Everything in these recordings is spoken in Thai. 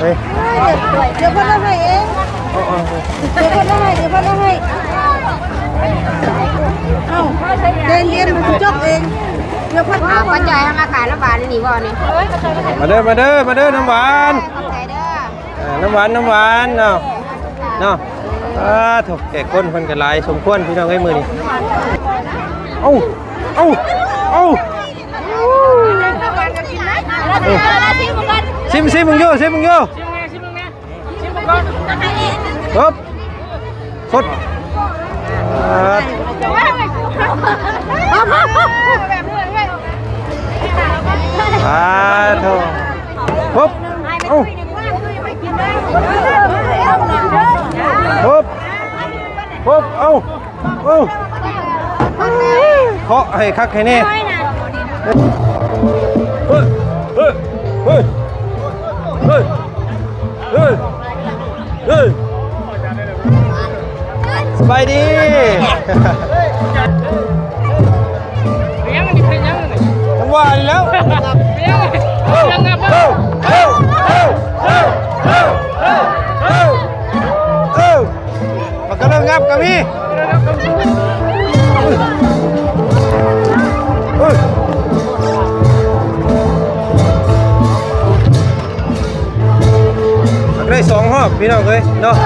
เฮ้ยเดี๋ยวพ่อเราให้เองเดี๋ยวพ่อเราให้เดี๋ยวพ่อเราให้เอ้าเรียนมันจบเองเดี๋ยวพ่อถามปัจจัยมาขายละบาทนี่บ่นี่มาเด้อน้ำหวานน้ำหวานเนาะถูกแก่ก้นคนกันหลายสมควรพี่น้องไอ้มือนี่เอ้าซิมมึงโย่ครับสดโถปุ๊บปุ๊บเคาะให้คักให้แน่เฮ้ยสบายดีจังหวะนี้แล้วมันก็เริ่มงับกับพี่ได้สองรอบพี่น้องเลยเนาะ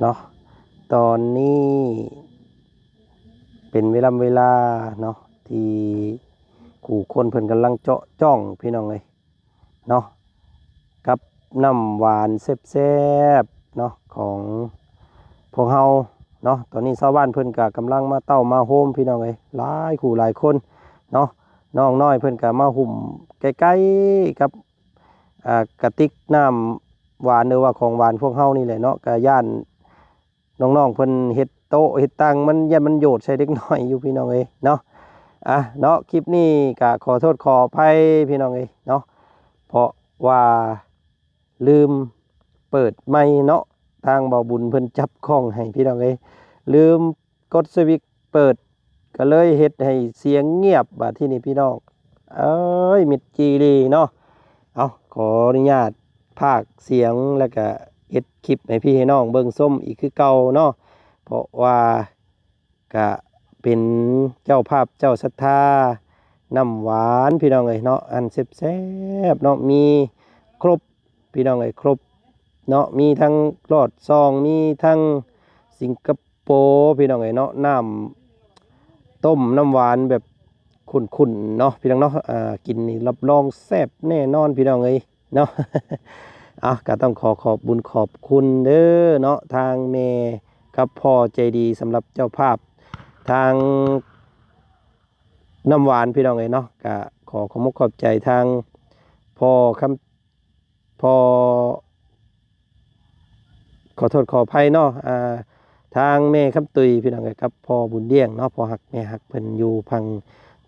เนาะตอนนี้เป็นเวลาเนาะที่ขู่คนเพิ่นกำลังเจาะจ้องพี่น้องเลยเนาะกับน้ำหวานแซ่บๆเนาะของพวกเฮาเนาะตอนนี้ชาวบ้านเพิ่นก็กำลังมาเต้ามาโฮมพี่น้องเลยหลายขู่หลายคนเนาะน้องน้อยเพิ่นก็มาหุ่มใกล้ๆกับกระติกน้ำหวานหรือว่าของหวานพวกเฮานี่แหละเนาะก็ย่านน้องเพิ่นเฮ็ดโต๊ะเฮ็ดตังมันยันมันโยดใส่เด็กน้อยอยู่พี่น้องเอ้ยเนาะเนาะคลิปนี้ก็ขอโทษขออภัยพี่น้องเอ้ยเนาะเพราะว่าลืมเปิดไมค์เนาะทางเบาบุญเพิ่นจับข้องให้พี่น้องเอ้ยลืมกดสวิตช์เปิดก็เลยเฮ็ดให้เสียงเงียบบัดที่นี่พี่น้องเอ้ยมิดจีรีเนาะเอาขออนุญาตพากเสียงแล้วก็เฮ็ดคลิปให้พี่ให้น้องเบิ่งส้มอีกคือเก่าเนาะเพราะว่าก็เป็นเจ้าภาพเจ้าศรัทธาน้ำหวานพี่น้องเอ้ยเนาะอันแซ่บๆเนาะมีครบพี่น้องเอ้ยครบเนาะมีทั้งรอดซองมีทั้งสิงคโปร์พี่น้องเอ้ยเนาะน้ำต้มน้ำหวานแบบขุ่นๆเนาะพี่น้องเนาะกินนี่รับรองแซ่บแน่นอนพี่น้องเอ้ยเนาะ ก็ต้องขอบบุญขอบคุณเด้อเนาะทางเมกับพ่อใจดีสำหรับเจ้าภาพทางน้ำหวานพี่น้องเนาะก็ขอบคุณขอบใจทางพ่อขอโทษขออภัยเนาะทางแม่คำตุยพี่น้องครับพ่อบุญเลี้ยงเนาะพ่อหักแม่หักเพิ่นอยู่พัง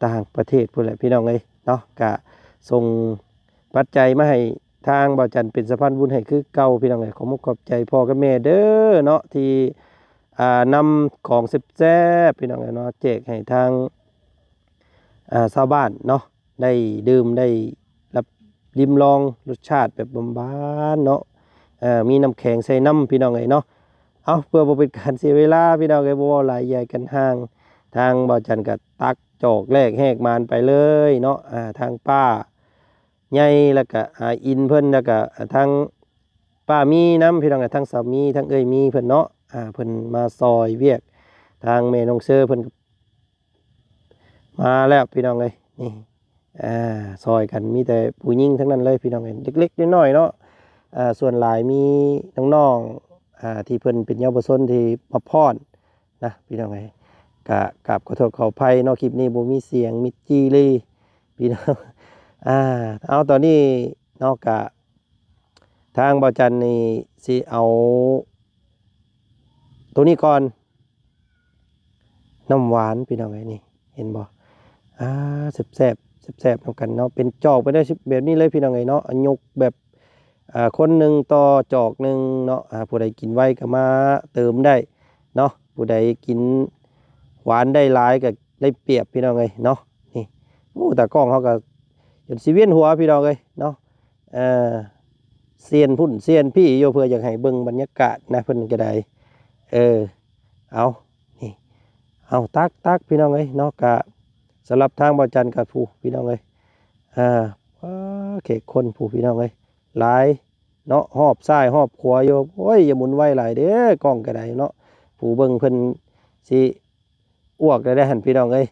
ต่างประเทศพุ่นแหละพี่น้องเนาะก็ส่งปัจจัยมาให้ทางบ่าวจันเป็นสะพานบุญให้คือเก่าพี่น้องขอขอบใจพ่อกับแม่เด้อเนาะที่นำของแซ่บๆพี่น้องเนาะแจกให้ทางชาวบ้านเนาะ ได้ดื่มได้รับลิ้มลองรสชาติแบบบานๆเนาะมีน้ำแข็งใส่น้ำพี่น้องเอ้ยเนาะเอาเพื่อบ่เป็นการเสียเวลาพี่น้องเอ้ยบ่เว้าหลายใหญ่กันห่างทางบ่าวจันก็ตักจอกแรกแหกมานไปเลยเนาะทางป้าใหญ่แล้วก็อินเพิ่นแล้วก็ทางป้ามีน้ำพี่น้องเอ้ยทางสามีทางเอ้ยมีเพิ่นเนาะเพิ่นมาซอยเวียกทางแม่น้องเซอเพิ่นมาแล้วพี่น้องเอ้ยนี่ซอยกันมีแต่ผู้หญิงทั้งนั้นเลยพี่น้องเอ้ยเล็กๆน้อยๆเนาะส่วนหลายมีน้องๆที่เพิ่นเป็นเยาวชนที่มาพรนะพี่น้องเอ้ยกะกับขอโทษขออภัยเนาะคลิปนี้บ่มีเสียงมิดจี้เลยพี่น้องเอาตอนนี้เนาะกะทางบ่าวจันนี่สิเอาตัวนี้ก่อนน้ำหวานพี่น้องเอ้ยนี่เห็นบ่แซ่บๆแซ่บๆนำกันเนาะเป็นจอกไปได้แบบนี้เลยพี่น้องเอ้ยเนาะยกแบบคนหนึ่งต่อจอกหนึ่งเนาะผู้ใดกินไวก็มาเติมได้เนาะผู้ใดกินหวานได้หลายก็ได้เปรียบพี่น้องเอ้ยเนาะนี่โอ้แต่กล้องเขาก็จนสิเวียนหัวพี่น้องเอ้ยเนาะเซียนพุ่นเซียนพี่โยเพื่ออยากให้เบิ่งบรรยากาศนะเพิ่นก็ได้เอานี่เอาตักพี่น้องเอ้ยเนาะกะสำหรับทางบ่าวจันกับผู้พี่น้องเอ้ยเขกคนผู้พี่น้องเอ้ยหลายเนาะหอบซ้ายหอบขวาอยู่โอ้ยอย่าหมุนไวหลายเด้อกล้องก็ได้เนาะผู้เบิ่งเพิ่นสิอ้วกได้หั่นพี่น้องเอ้ย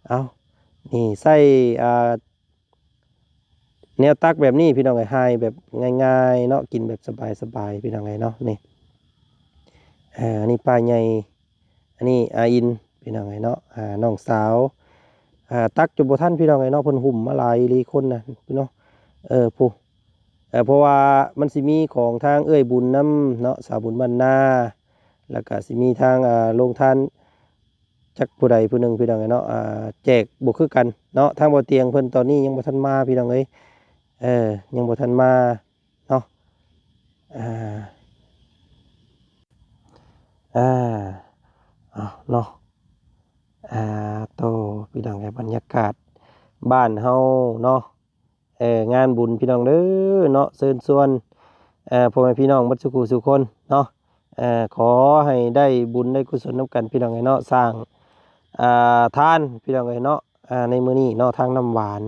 เอานี่ใส่แนวตักแบบนี้พี่น้องเอ้ยให้แบบง่ายๆเนาะกินแบบสบายๆพี่น้องเอ้ยเนาะนี่อันนี้ปลาใหญ่อันนี้อาอินพี่น้องเอ้ยเนาะน้องสาวตักจนบ่ทันพี่น้องเอ้ยเนาะเพิ่นหุ่มมาหลายลีคนน่ะพี่น้องผู้เพราะว่ามันสิมีของทางเอ้ยบุญน้ำเนาะสาวบุญบ้านนาแล้วก็สิมีทางโรงทานจักผู้ใดผู้หนึ่งพี่น้องเอ้ยเนาะแจกบ่คือกันเนาะทางบ่เตียงเพิ่นตอนนี้ยังบ่ทันมาพี่น้องเอ้ยยังบ่ทันมาเนาะเนาะโตพี่น้องไงบรรยากาศบ้านเฮาเนาะงานบุญพี่น้องเด้อเนาะเชิญชวนพ่อแม่พี่น้องเบัดสุขุสุคนเนาะขอให้ได้บุญได้กุศลนำกันพี่น้องไงเนาะสร้างทานพี่น้องไงเนาะในมื้อนี้เนาะทางน้ำหวาน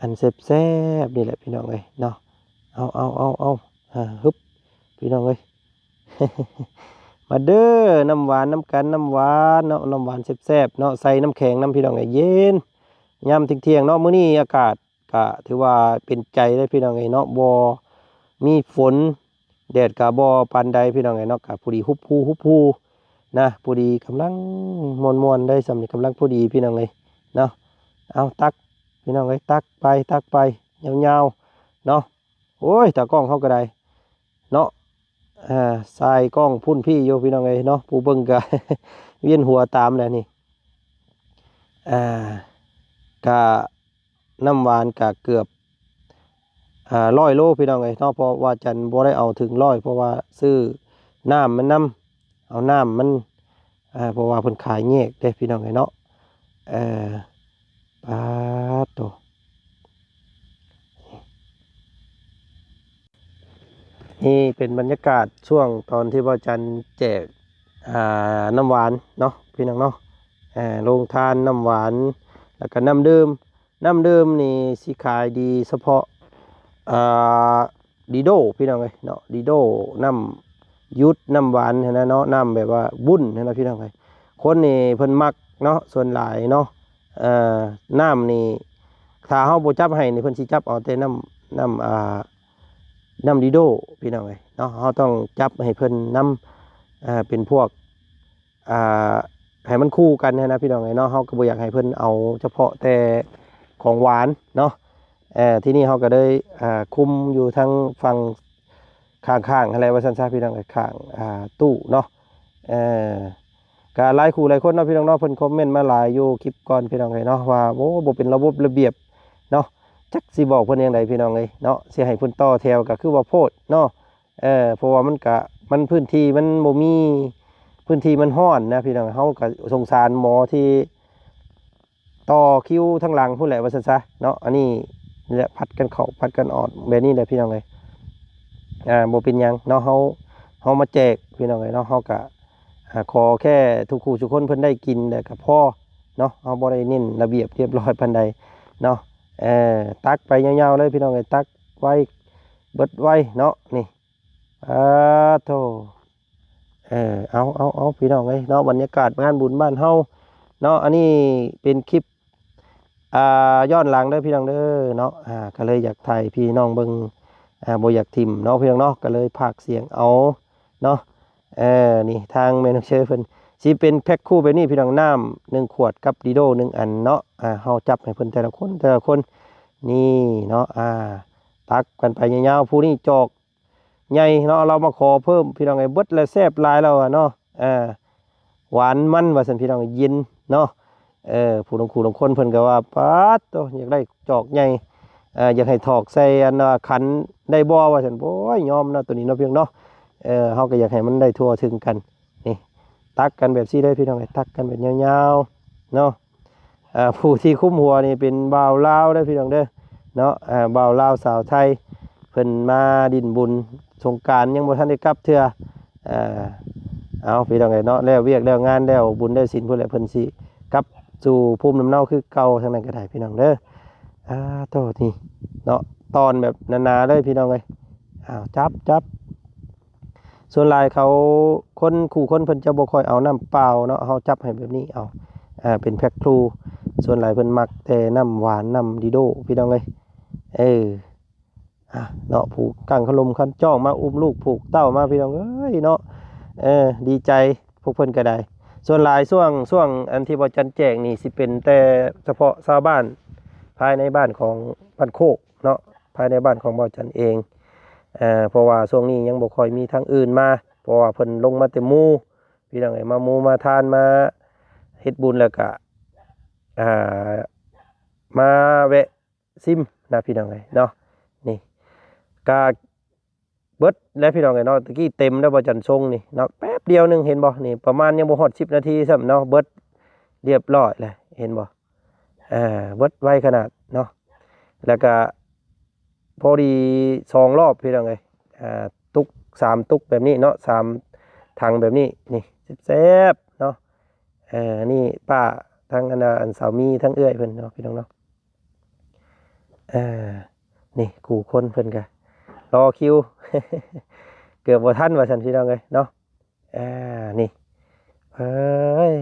อันแซ่บๆนี่แหละพี่น้องเอ้ยเนาะเอาฮึบพี่น้องเอ้ย มาเด้อน้ำหวานน้ำกันน้ำหวานเนาะน้ำหวานแซ่บๆเนาะใส่น้ำแข็งน้ำพี่น้องไอ้เย็นยามเที่ยงเนาะมื้อนี้อากาศก็ถือว่าเป็นใจได้พี่น้องไอ้เนาะบ่มีฝนแดดก็บ่ปานใดพี่น้องไอ้เนาะก็พอดีฮุบฮูนะพอดีกำลังม่วนๆได้สำนี้กำลังพอดีพี่น้องเอ้ยเนาะเอาตักพี่น้องเอ้ยตักไปยาวๆเนาะโอ้ยตากล้องเขาก็ได้เนาะสายกล้องพุ่นพี่โยพี่น้องเอ้ยเนาะผู้เบิ่งก็ เวียนหัวตามแหละนี่กะน้ำหวานกะเกือบ100 โลพี่น้องเอ้ยเนาะเพราะว่าจันบ่ได้เอาถึง100เพราะว่าซื้อน้ำมันเอาน้ำมันเพราะว่าเพิ่นขายแยกเด้พี่น้องเอ้ยเนาะปาดโตนี่เป็นบรรยากาศช่วงตอนที่บ่จันแจกน้ำหวานเนาะพี่น้องเนาะโรงทานน้ำหวานแล้วก็น้ำดื่มนี่สิขายดีเฉพาะดีโดพี่น้องเอ้ยเนาะดีโดน้ำยุดน้ำหวานนะเนาะน้ำแบบว่าบุ่นนะพี่น้องเอ้ยคนนี่เพิ่นมักเนาะส่วนหลายเนาะน้ำนี่ถ้าเฮาบ่จับให้นี่เพิ่นสิจับเอาแต่น้ำดีโดพี่น้องเอ้ยเนาะเฮาต้องจับให้เพิ่นน้ำเป็นพวกให้มันคู่กันนะพี่น้องเอ้ยเนาะเฮาก็บ่อยากให้เพิ่นเอาเฉพาะแต่ของหวานเนาะที่นี่เขาก็ได้คุมอยู่ทั้งฝั่งข้างๆอะไรว่าสั้นๆพี่น้องข้างตู้เนาะการหลายคู่หลายคนเนาะพี่น้องเนาะเพิ่นคอมเมนต์มาหลายอยู่คลิปก่อนพี่น้องเอ้ยเนาะว่าโอ้บ่เป็นระบบระเบียบเนาะจักสิบอกเพิ่นจังไดพี่น้องเอ้ยเนาะสิให้เพิ่นต่อแถวก็คือว่าโพดเนาะเพราะว่ามันพื้นที่มันบ่มีพื้นที่มันร้อนนะพี่น้องเฮาก็สงสารหมอที่ ต่อคิวทั้งหลังพูดแหละว่าซั่นซะเนาะอันนี้นี่แหละผัดกันเข้าผัดกันออกแบบนี้แหละพี่น้องเอ้ยบ่เป็นหยังเนาะเฮามาแจกพี่น้องเอ้ยเนาะเฮาก็ขอแค่ทุกคู่ทุกคนเพิ่นได้กินแต่ก็พอเนาะเฮาบ่ได้เน้นระเบียบเรียบร้อยปานใดเนาะตักไปยาวๆเลยพี่น้องเอ้ยตักไว้เบิดไว้เนาะนี่โธ่เอาพี่น้องเอ้ยเนาะบรรยากาศงานบุญบ้านเฮาเนาะอันนี้เป็นคลิปย้อนหลังเด้อพี่น้องเด้อเนาะก็เลยอยากถ่ายพี่น้องเบิ่งบ่อยากทิ่มเนาะพี่น้องเนาะก็เลยพากย์เสียงเอาเนาะนี่ทางแม่น้องเชยเพิ่นสิเป็นแพ็คคู่แบบนี้พี่น้องน้ำ1ขวดกับดีโด1อันเนาะเฮาจับให้เพิ่นแต่ละคนนี่เนาะตักกันไปยาวๆผู้นี้จอกใหญ่เนาะเรามาขอเพิ่มพี่น้องไอ้เบิดแล้วแซ่บหลายแล้วเนาะหวานมันว่าซั่นพี่น้องเย็นเนาะผู้ลงคนเพิ่นก็ว่าป๊าดโตอยากได้จอกใหญ่อยากให้ถอกใส่อันขันได้บ่ว่าซั่นโอ้ยยอมเนาะตัวนี้เนาะเพียงเนาะเฮาก็อยากให้มันได้ทั่วถึงกันนี่ตักกันแบบซี่ได้พี่น้องตักกันแบบยาวๆเนาะผู้ที่คุ้มหัวนี่เป็นบ่าวลาวเด้อพี่น้องเด้อเนาะบ่าวลาวสาวไทยเพิ่นมาดินบุญสงกรานต์ยังบ่ทันได้กลับเทื่อเอาพี่น้องเนาะแล้วเวียกแล้วงานแล้วบุญได้ศีลพุ่นแหละเพิ่นสิกลับสู่ภูมิลำเนาคือเก่าทางนั้นก็ได้พี่น้องเด้อโตนี่เนาะตอนแบบนาๆเลยพี่น้องเอ้ยจับส่วนหลายเขาคนเพิ่นจะบ่ค่อยเอาน้ำเปล่าเนาะเฮาจับให้แบบนี้เอาเป็นแพ็คครูส่วนหลายเพิ่นมักแต่น้ำหวานน้ำดีโดพี่น้องเอ้ยเนาะผูกกังขลมคันจ้องมาอุ้มลูกผูกเต้ามาพี่น้องเอ้ยเนาะดีใจพวกเพิ่นก็ได้ส่วนหลายช่วงอันที่บ่จันแจงนี่สิเป็นแต่เฉพาะชาวบ้านภายในบ้านของบ้านโคกเนาะภายในบ้านของบ่จันเองเพราะว่าช่วงนี้ยังบ่ค่อยมีทางอื่นมาเพราะว่าเพิ่นลงมาแต่หมู่พี่น้องมาหมู่มาทานมาเฮ็ดบุญแล้วก็มาแวะซิมนะพี่น้องเนาะนี่ก็เบิดแล้วพี่น้องเนาะตะกี้เต็มแล้วบ่จันทรงนี่เนาะแป๊บเดียวนึงเห็นบ่นี่ประมาณยังบ่ฮอด10นาทีซ้ำเนาะเบิดเรียบร้อยเลยเห็นบ่เบิดไวขนาดเนาะแล้วก็พอดี2รอบพี่น้องตุก3ตุกแบบนี้เนาะ3ถังแบบนี้นี่แซ่บๆเนาะนี่ป้าทั้งอันสามีทั้งเอื้อยเพิ่นเนาะพี่น้องเนาะนี่กูคนเพิ่นก็รอคิว เกือบบ่ทันว่าซั่นพี่น้องเอ้ยเนาะนี่เอ้ย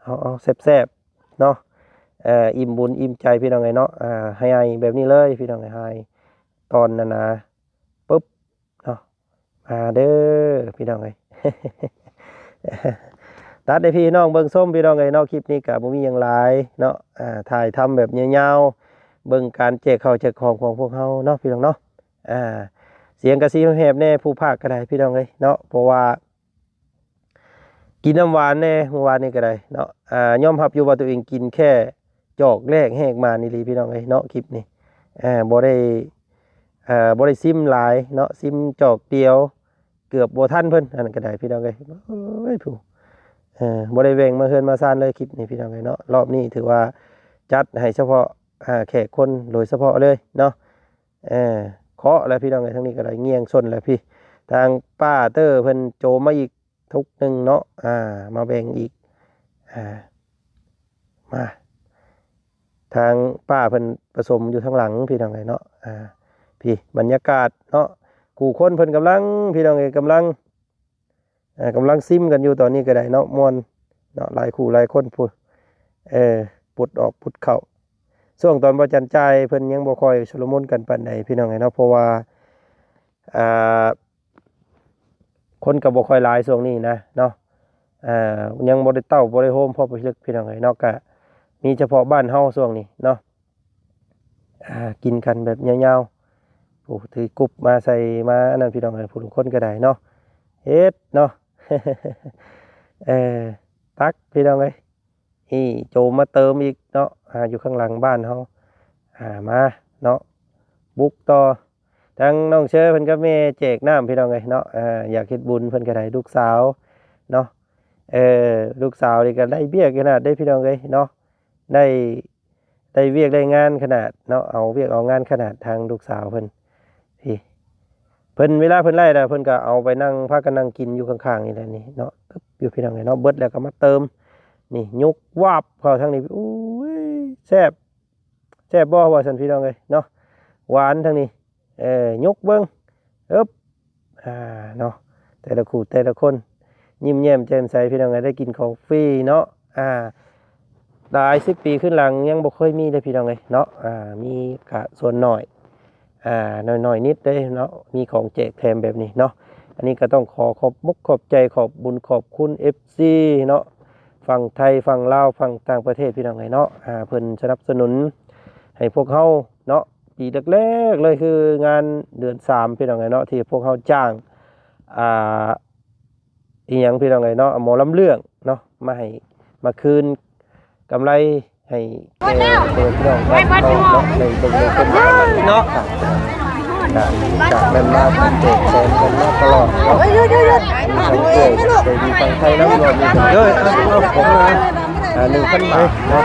เอาแซ่บๆเนาะอิ่มบุญอิ่มใจพี่น้องเอ้ยเนาะให้แบบนี้เลยพี่น้องเอ้ยให้ตอนนั้นนะปึ๊บเนาะมาเด้อพี่น้องเอ้ย ตัดให้พี่น้องเบิ่งส้มพี่น้องเอ้ยเนาะคลิปนี้ก็บ่มีหยังหลายเนาะถ่ายทำแบบยาวๆเบิ่งการแจกข้าวแจกของพวกเฮาเนาะพี่น้องเนาะเสียงกระซิบแหบแน่ผู้ภาคก็ได้พี่น้องเอ้ยเนาะเพราะว่ากินน้ำหวานแน่เมื่อวานนี้ก็ได้เนาะยอมรับอยู่ว่าตัวเองกินแค่จอกแรกแหกมานี่ลีพี่น้องเอ้ยเนาะคลิปนี้บ่ได้ซิมหลายเนาะซิมจอกเดียวเกือบบ่ทันเพิ่นอันนั้นก็ได้พี่น้องเอ้ยเอ้ยผู้บ่ได้แว่งมาเฮือนมาซ่านเลยคลิปนี้พี่น้องเอ้ยเนาะรอบนี้ถือว่าจัดให้เฉพาะแขกคนโดยเฉพาะเลยเนาะเคาะแล้วพี่น้องเอ้ยทั้งนี้ก็ได้เงียงชนแล้วพี่ทางป้าเตอร์เพิ่นโจมมาอีกทุกนึงเนาะมาแบ่งอีกมาทางป้าเพิ่นผสมอยู่ข้างหลังพี่น้องเอ้ยเนาะพี่บรรยากาศเนาะกูคนเพิ่นกำลังพี่น้องเอ้ยกำลังซิมกันอยู่ตอนนี้ก็ได้เนาะม่วนเนาะหลายคู่หลายคนพูดปุดออกปุดเข้าช่วงตอนบ่จันใจเพิ่นยังบ่ค่อยชุลมุนกันปานใดพี่น้องเอ้ยเนาะเพราะว่าคนก็บ่ค่อยหลายช่วงนี้นะเนาะยังบ่ได้เต้าบ่ได้โฮมพอไปลึกพี่น้องเอ้ยเนาะก็มีเฉพาะบ้านเฮาช่วงนี้เนาะกินกันแบบยาวๆโอ้ถือกุบมาใส่มาอันนั้นพี่น้องเอ้ยผู้ทุกคนก็ได้เนาะเฮ็ดเนาะ ตักพี่น้องเอ้ยนี่โจมมาเติมอีกเนาะอยู่ข้างหลังบ้านเฮามาเนาะบุกต่อทางน้องเชอเพิ่นก็แม่แจกน้ำพี่น้องเอ้ยเนาะอยากเฮ็ดบุญเพิ่นก็ได้ลูกสาวเนาะลูกสาวนี่ก็ได้เบี้ยขนาดได้พี่น้องเอ้ยเนาะ ได้เวียกได้งานขนาดเนาะเอาเวียกเอางานขนาดทางลูกสาวเพิ่นพี่เพิ่นเวลาเพิ่นไล่เพิ่นก็เอาไปนั่งพากันนั่งกินอยู่ข้างๆนี่แหละนี่เนาะอยู่พี่น้องเนาะเบิดแล้วก็มาเติมนี่ยุกวาบเข้าทางนี้อู้ยแซ่บบ่ว่าซั่นพี่น้องเอ้ยเนาะหวานทางนี้ยกเบิ่งเนาะแต่ละคู่แต่ละคนยิ้มแย้มแจ่มใสพี่น้องได้กินของฟรีเนาะหลาย10 ปีขึ้นหลังยังบ่เคยมีเลยพี่น้องเอ้ยเนาะมีกะส่วนหน่อยน้อยนิดเด้เนาะมีของแจกแถมแบบนี้เนาะอันนี้ก็ต้องขอบมุกขอบใจขอบบุญขอบคุณ FC เนาะฝั่งไทยฝั่งลาวฝั่งต่างประเทศพี่น้องเอ้ยเนาะเพิ่นสนับสนุนให้พวกเฮาเนาะปีแรกๆเลยคืองานเดือน3พี่น้องเอ้ยเนาะที่พวกเฮาจ้างอีหยังพี่น้องเอ้ยเนาะหมอลำเรื่องเนาะมาคืนกำไรให้พี่น้องได้เนาะในตรงนี้เป็นเนาะจากแม่มาเป็นเด็กแซมกันมาตลอดเนาะมีทั้งเกิดมีทั้งไทยแล้วรวมมีทั้งเด้อเอาผมนะ1,000 บาทเนาะ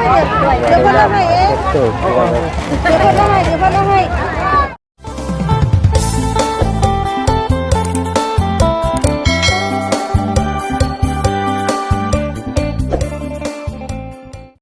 เดี๋ยวเกิดตัวเลย เดี๋ยวพ่อได้ให้